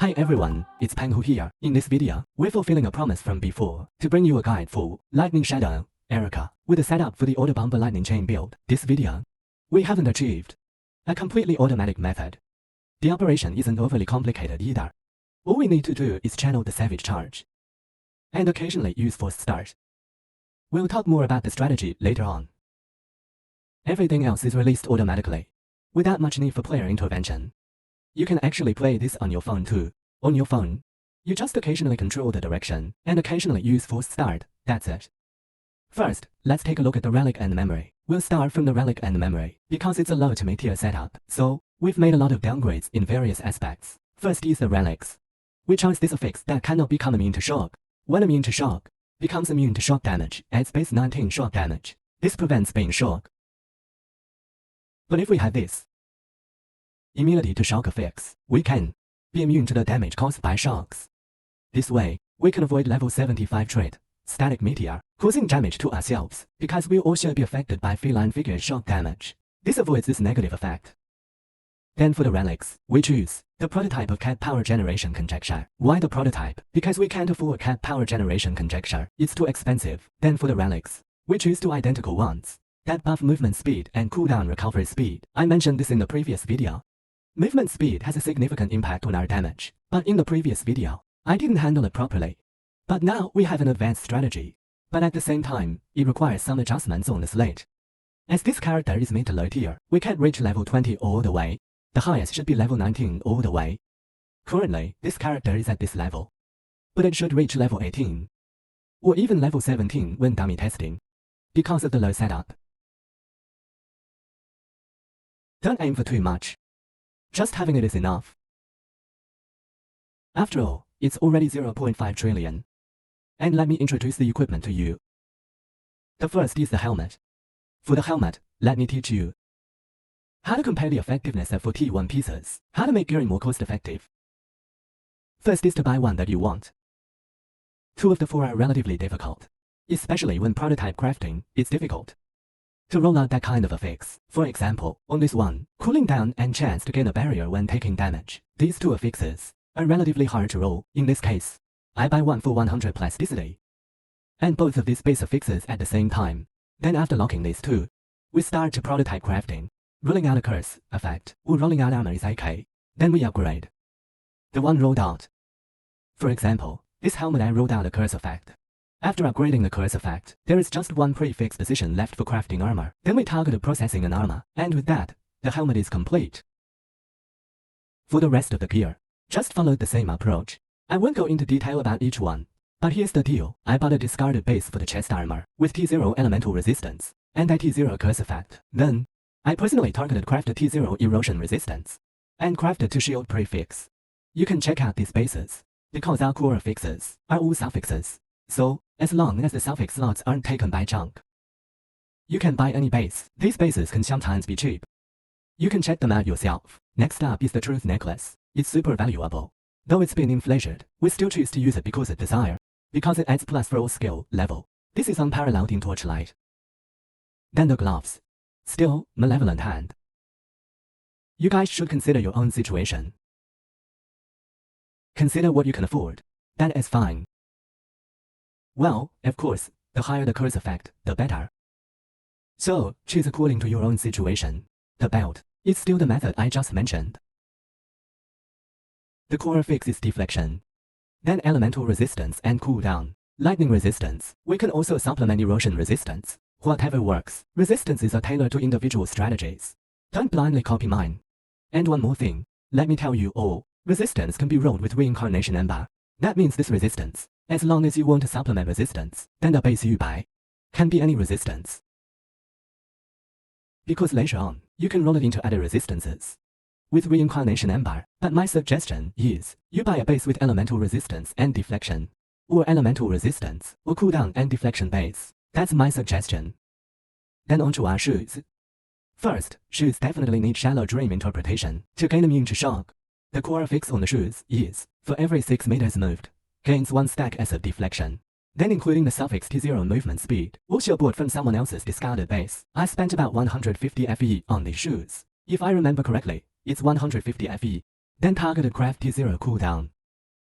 Hi everyone, it's Panhu here. In this video, we're fulfilling a promise from before to bring you a guide for Lightning Shadow, ERIKA, with a setup for the auto bumper lightning chain build. This video, we haven't achieved a completely automatic method. The operation isn't overly complicated either. All we need to do is channel the savage charge and occasionally use forced start. We'll talk more about the strategy later on. Everything else is released automatically, without much need for player intervention. You can actually play this on your phone too. On your phone, you just occasionally control the direction and occasionally use forced start. That's it. First, let's take a look at the relic and memory. We'll start from the relic and memory because it's a low to mid-tier setup, so we've made a lot of downgrades in various aspects. First is the relics. We chose this affix that cannot become immune to shock. When immune to shock becomes immune to shock damage, adds base 19 shock damage. This prevents being shock. But if we have this immunity to shock affix, we can be immune to the damage caused by shocks. This way, we can avoid level 75 trait, static meteor, causing damage to ourselves, because we'll also be affected by feline figure shock damage. This avoids this negative effect. Then for the relics, we choose the prototype of cat power generation conjecture. Why the prototype? Because we can't afford cat power generation conjecture, it's too expensive. Then for the relics, we choose two identical ones that buff movement speed and cooldown recovery speed. I mentioned this in the previous video. Movement speed has a significant impact on our damage, but in the previous video, I didn't handle it properly. But now we have an advanced strategy, but at the same time, it requires some adjustments on the slate. As this character is mid to low tier, we can't reach level 20 all the way. The highest should be level 19 all the way. Currently, this character is at this level, but it should reach level 18, or even level 17 when dummy testing, because of the low setup. Don't aim for too much. Just having it is enough. After all, it's already 0.5 trillion. And let me introduce the equipment to you. The first is the helmet. For the helmet, let me teach you how to compare the effectiveness of 41 pieces, how to make gearing more cost effective. First is to buy one that you want. Two of the four are relatively difficult, especially when prototype crafting is difficult to roll out that kind of affix. For example, on this one, cooling down and chance to gain a barrier when taking damage. These two affixes are relatively hard to roll. In this case, I buy one for 100 plasticity, and both of these base affixes at the same time. Then after locking these two, we start to prototype crafting. Rolling out a curse effect or rolling out armor is okay. Then we upgrade the one rolled out. For example, this helmet I rolled out a curse effect. After upgrading the curse effect, there is just one prefix position left for crafting armor. Then we target processing an armor, and with that, the helmet is complete. For the rest of the gear, just follow the same approach. I won't go into detail about each one, but here's the deal. I bought a discarded base for the chest armor, with T0 elemental resistance, and a T0 curse effect. Then, I personally targeted crafted T0 erosion resistance, and crafted 2 shield prefix. You can check out these bases, because our core affixes are all suffixes. So, as long as the suffix slots aren't taken by junk, you can buy any base. These bases can sometimes be cheap. You can check them out yourself. Next up is the truth necklace. It's super valuable. Though it's been inflated, we still choose to use it because of desire, because it adds plus for all skill level. This is unparalleled in Torchlight. Then the gloves. Still, malevolent hand. You guys should consider your own situation. Consider what you can afford. That is fine. Well, of course, the higher the curse effect, the better. So, choose according to your own situation. The belt is still the method I just mentioned. The core affix is deflection. Then elemental resistance and cooldown. Lightning resistance. We can also supplement erosion resistance. Whatever works. Resistances are tailored to individual strategies. Don't blindly copy mine. And one more thing. Let me tell you all. Resistance can be rolled with reincarnation ember. That means this resistance, as long as you want to supplement resistance, then the base you buy can be any resistance. Because later on, you can roll it into other resistances with reincarnation ember. But my suggestion is, you buy a base with elemental resistance and deflection, or elemental resistance, or cooldown and deflection base. That's my suggestion. Then on to our shoes. First, shoes definitely need shallow dream interpretation to gain immune to shock. The core affix on the shoes is, for every 6 meters moved, gains 1 stack S of deflection. Then including the suffix T0 movement speed, also bought from someone else's discarded base. I spent about 150 FE on these shoes. If I remember correctly, it's 150 FE. Then targeted craft T0 cooldown.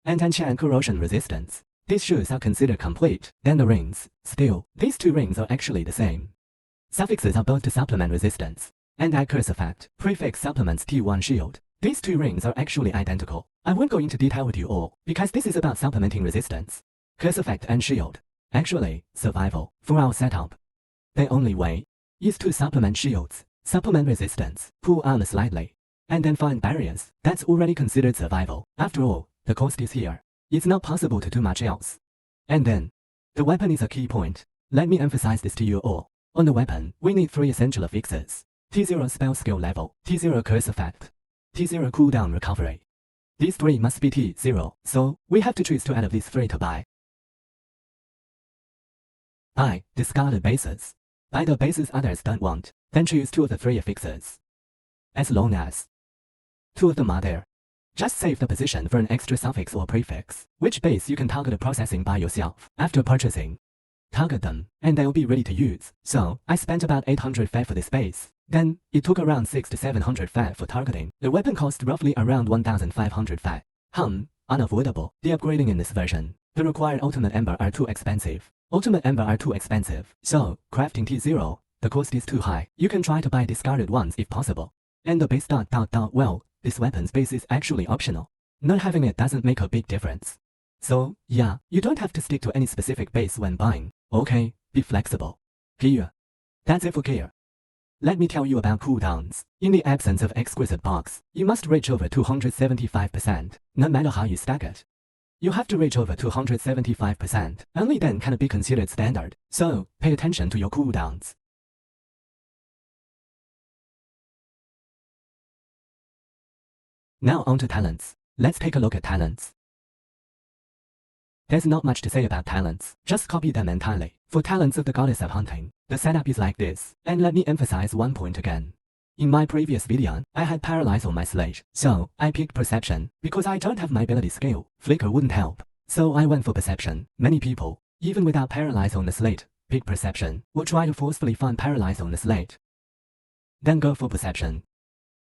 And enchant corrosion resistance. These shoes are considered complete. Then the rings. Still, these two rings are actually the same. Suffixes are both to supplement resistance. And add curse effect. Prefix supplements T1 shield. These two rings are actually identical. I won't go into detail with you all, because this is about supplementing resistance. Curse effect and shield. Actually, survival. For our setup, the only way is to supplement shields, supplement resistance, pull armor slightly, and then find barriers. That's already considered survival. After all, the cost is here. It's not possible to do much else. And then, the weapon is a key point. Let me emphasize this to you all. On the weapon, we need 3 essential affixes. T0 spell skill level, T0 curse effect, T0 cooldown recovery. These 3 must be T0, so we have to choose 2 out of these 3 to buy. Buy discarded bases. Buy the bases others don't want, then choose 2 of the 3 affixes. As long as 2 of them are there, just save the position for an extra suffix or prefix, which base you can target processing by yourself. After purchasing, target them, and they'll be ready to use. So, I spent about 800 Fat for this base. Then, it took around 600 to 700 Fat for targeting. The weapon cost roughly around 1500 Fat. Unavoidable. The upgrading in this version. The required Ultimate Ember are too expensive. Ultimate Ember are too expensive. So, crafting T0, the cost is too high. You can try to buy discarded ones if possible. And the base well, this weapon's base is actually optional. Not having it doesn't make a big difference. So, yeah, you don't have to stick to any specific base when buying. Okay, be flexible. Here. That's it for gear. Let me tell you about cooldowns. In the absence of exquisite box, you must reach over 275%, no matter how you stack it. You have to reach over 275%, only then can it be considered standard. So, pay attention to your cooldowns. Now on to talents. Let's take a look at talents. There's not much to say about talents, just copy them entirely. For talents of the Goddess of Hunting, the setup is like this, and let me emphasize one point again. In my previous video, I had Paralyze on my slate, so I picked Perception, because I don't have my ability skill. Flicker wouldn't help, so I went for Perception. Many people, even without Paralyze on the slate, pick Perception, or try to forcefully find Paralyze on the slate. Then go for Perception.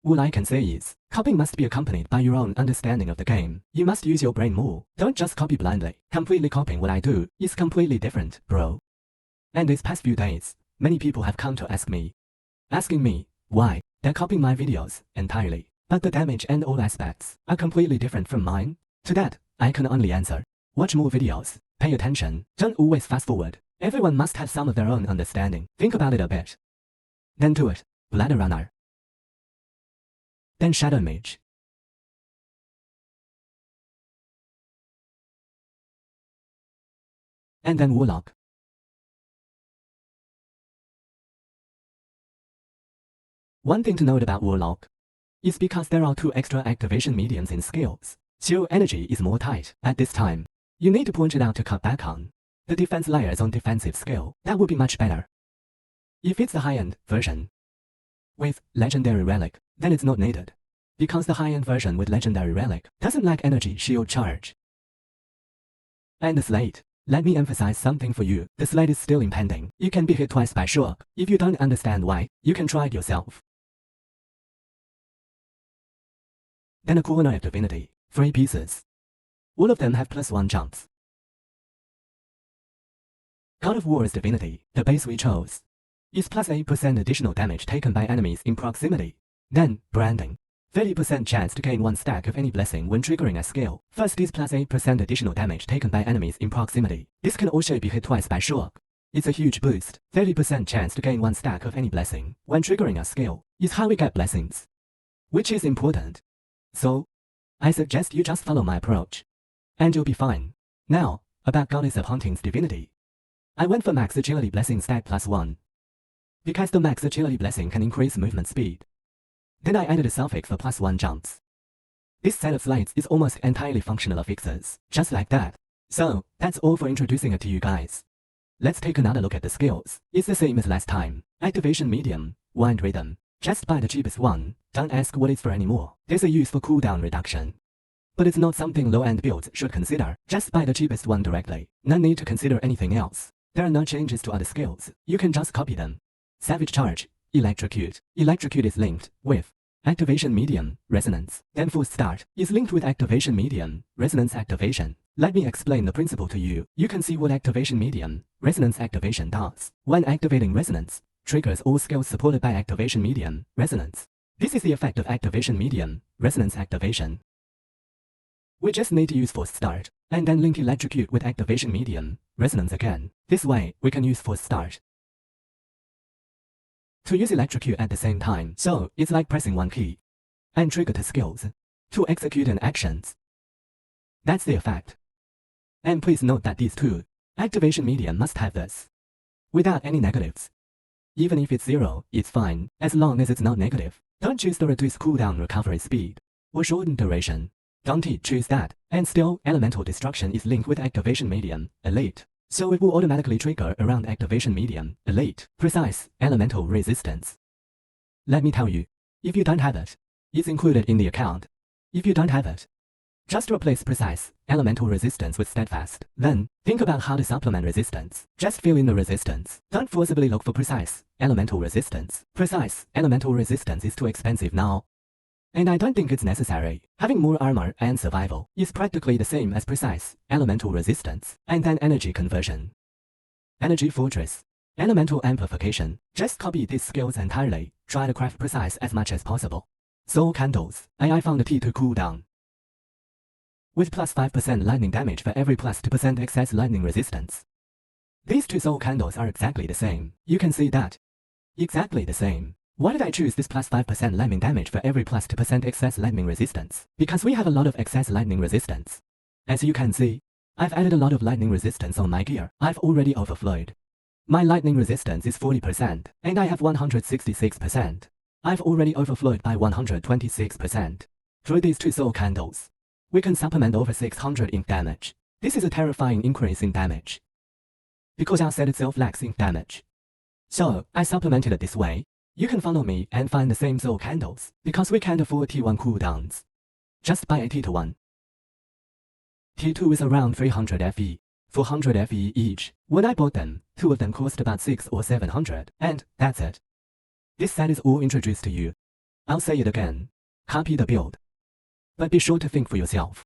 All I can say is, copying must be accompanied by your own understanding of the game. You must use your brain more. Don't just copy blindly. Completely copying what I do is completely different, bro. And these past few days, many people have come to asking me why they're copying my videos entirely. But the damage and all aspects are completely different from mine. To that, I can only answer. Watch more videos. Pay attention. Don't always fast forward. Everyone must have some of their own understanding. Think about it a bit. Then do it. Bladder Runner. Then Shadow Mage. And then Warlock. One thing to note about Warlock is because there are 2 extra activation mediums in skills, so energy is more tight. At this time, you need to point it out to cut back on the defense layers on defensive skill. That would be much better. If it's the high-end version with Legendary Relic, then it's not needed, because the high-end version with Legendary Relic doesn't lack energy shield charge. And the slate. Let me emphasize something for you. The slate is still impending. You can be hit twice by shock. If you don't understand why, you can try it yourself. Then a corner of divinity. 3 pieces. All of them have +1 jumps. God of War's divinity, the base we chose, is +8% additional damage taken by enemies in proximity. Then, branding. 30% chance to gain 1 stack of any blessing when triggering a skill. First is +8% additional damage taken by enemies in proximity. This can also be hit twice by shock. It's a huge boost. 30% chance to gain 1 stack of any blessing when triggering a skill is how we get blessings, which is important. So, I suggest you just follow my approach, and you'll be fine. Now, about Goddess of Hunting's divinity. I went for max agility blessing stack +1, because the max agility blessing can increase movement speed. Then I added a suffix for +1 jumps. This set of slates is almost entirely functional affixes, just like that. So, that's all for introducing it to you guys. Let's take another look at the skills. It's the same as last time. Activation medium, wind rhythm. Just buy the cheapest one, don't ask what it's for anymore. There's a use for cooldown reduction, but it's not something low-end builds should consider. Just buy the cheapest one directly. No need to consider anything else. There are no changes to other skills. You can just copy them. Savage Charge, Electrocute. Electrocute is linked with Activation medium, resonance. Then force start is linked with activation medium, resonance activation. Let me explain the principle to you. You can see what activation medium, resonance activation does. When activating resonance, triggers all skills supported by activation medium, resonance. This is the effect of activation medium, resonance activation. We just need to use force start, and then link electrocute with activation medium, resonance again. This way, we can use force start to use electrocute at the same time. So, it's like pressing one key and trigger the skills to execute an actions. That's the effect. And please note that these two activation medium must have this without any negatives. Even if it's 0, it's fine, as long as it's not negative. Don't choose the reduce cooldown recovery speed or shorten duration. Don't choose that. And still, elemental destruction is linked with activation medium, elite. So it will automatically trigger around activation medium, elite, precise, elemental resistance. Let me tell you, if you don't have it, it's included in the account. If you don't have it, just replace precise, elemental resistance with steadfast. Then, think about how to supplement resistance. Just fill in the resistance. Don't forcibly look for precise, elemental resistance. Precise, elemental resistance is too expensive now. And I don't think it's necessary. Having more armor and survival is practically the same as precise, elemental resistance. And then energy conversion. Energy fortress. Elemental amplification. Just copy these skills entirely. Try to craft precise as much as possible. Soul candles. I found a T2 cooldown with plus 5% lightning damage for every plus 2% excess lightning resistance. These two soul candles are exactly the same. You can see that. Exactly the same. Why did I choose this plus 5% lightning damage for every plus 2% excess lightning resistance? Because we have a lot of excess lightning resistance. As you can see, I've added a lot of lightning resistance on my gear. I've already overflowed. My lightning resistance is 40%, and I have 166%. I've already overflowed by 126%. Through these two soul candles, we can supplement over 600 ink damage. This is a terrifying increase in damage, because our set itself lacks ink damage. So, I supplemented it this way. You can follow me and find the same soul candles, because we can't afford T1 cooldowns. Just buy a T1. T2 is around 300 FE, 400 FE each. When I bought them, 2 of them cost about 600 or 700, and that's it. This set is all introduced to you. I'll say it again. Copy the build. But be sure to think for yourself.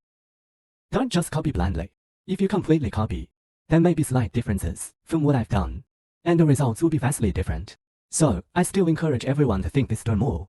Don't just copy blindly. If you completely copy, there may be slight differences from what I've done, and the results will be vastly different. So, I still encourage everyone to think this through more.